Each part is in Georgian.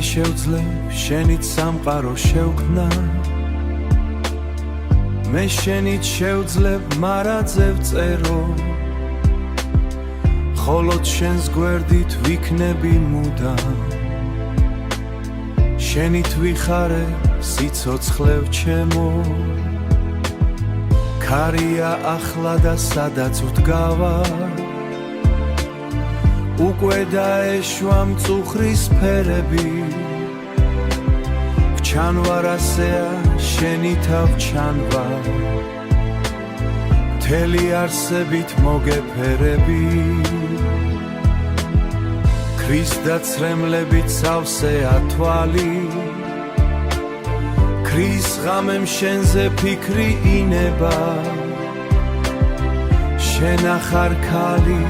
შევძლებ შენით სამყარო შევქმნა მე შენით შევძლებ მარაძე ვწერო ხოლოდ შენს გვერდით ვიქნები მუდამ შენით ვიხარე სიცოცხლე ჩემო ქარია ახლა და სადაც ვდგავარ უკვე დაეშვა მწუხრის ფერები ვჩანვარ ასეა შენითა ვჩანვარ მთელი არსებით მოგეფერები ქრის და ცრემლებით სავსეა თვალი ქრის ღამემ შენზე ფიქრი ინება შენ ახარ ქალი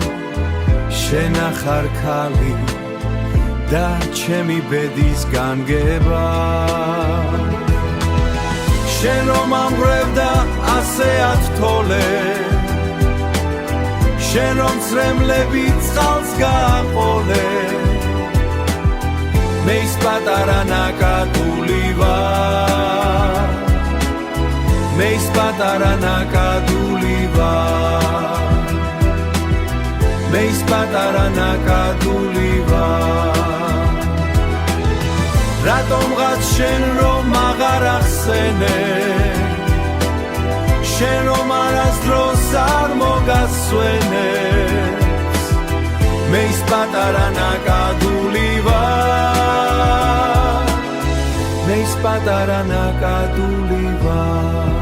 შენ ახარ ქალი და ჩემი ბედის განგება შენ რომ ამღვრევ და ასეად თოლე შენ რომ ცრემლები წყალს გააყოლე მე ის პატარა ნაკადული ვარ მე ის პატარა ნაკადული ვარ მე ის პატარა ნაკადული ვარ რატომღაც შენ რომ აღარ ახსენე შენ რომ არასდროს არ მოგასვენებს მე ის პატარა ნაკადული ვარ მე ის პატარა ნაკადული ვარ